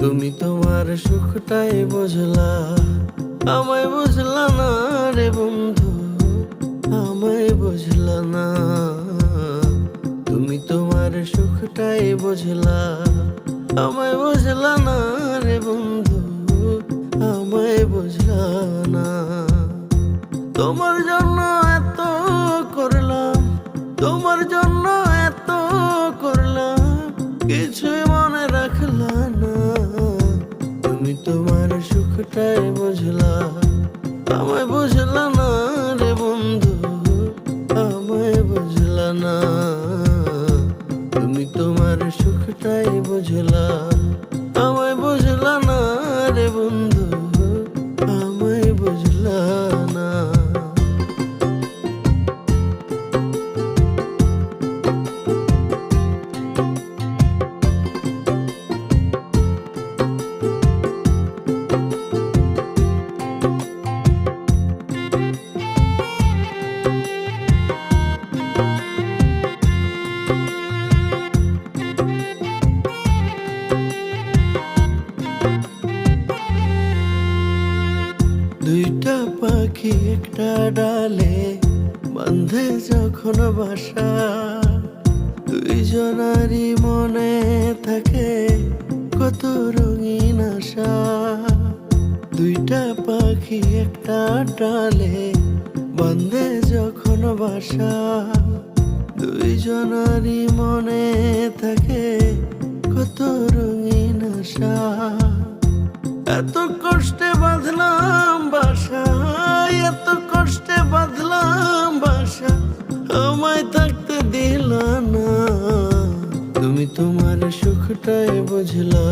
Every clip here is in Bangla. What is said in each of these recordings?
তুমি তোমার সুখটাই বুঝলা, আমায় বুঝলা না রে বন্ধু, আমায় বুঝলা না। তুমি তোমার সুখটাই বুঝলা, আমায় বুঝলা না রে বন্ধু, আমায় বুঝলা না। তোমার জন্য এত করলাম, তোমার জন্য এত করলাম, কিছুই মনে রাখলা না। তুমি তোমার সুখটাই বুঝলা, আমায় বুঝলা না রে বন্ধু, আমায় বুঝলা না। তুমি তোমার সুখটাই বুঝলা, আমায় বুঝলা না রে বন্ধু, আমায় বুঝলা না। দুইটা পাখি একটা ডালে বাঁধে যখন বাসা, দুইজনারই মনে থাকে কত রঙিন আশা। দুইটা পাখি একটা ডালে বাঁধে যখন বাসা, দুইজনারই মনে থাকে কত রঙিন আশা। এত কষ্টে বাঁধলাম বাসা, এত কষ্টে বাঁধলাম বাসা, আমায় থাকতে দিলা না। তুমি তোমার সুখটাই বুঝলা,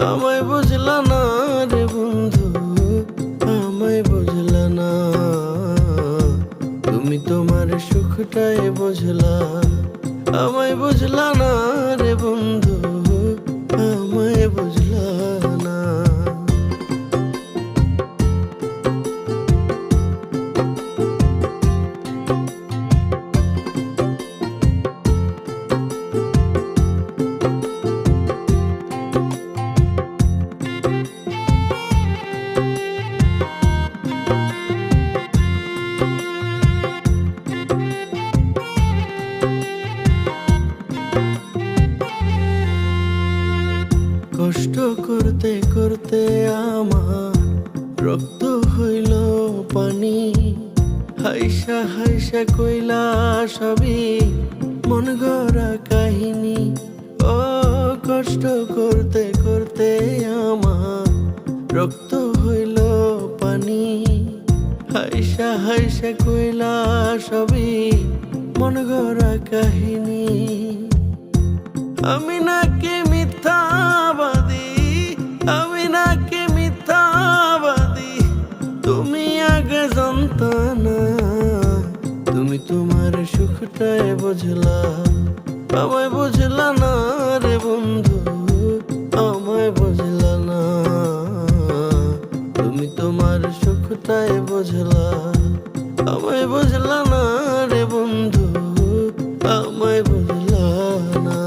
আমায় বুঝলা না রে বন্ধু, আমায় বুঝলা না। তুমি তোমার সুখটাই বুঝলা, আমায় বুঝলা না রে বন্ধু, আমায় বুঝলা না। কষ্ট করতে করতে আমার রক্ত হইল পানি, হাইসা হাইসা কইলা সবই মন গড়া কাহিনী। ও কষ্ট করতে করতে আমার রক্ত হইল পানি, হাইসা হাইসা কইলা সবই মন গড়া কাহিনী। আমি নাকি মিথ্যাবাদী, আমি নাকি মিথ্যাবাদী, তুমি আগে জানতা না। তুমি তোমার সুখটাই বুঝলা, আমায় বুঝলা না রে বন্ধু, আমায় বুঝলা না। তুমি তোমার সুখটাই বুঝলা, আমায় বুঝলা না রে বন্ধু, আমায় বুঝলা না।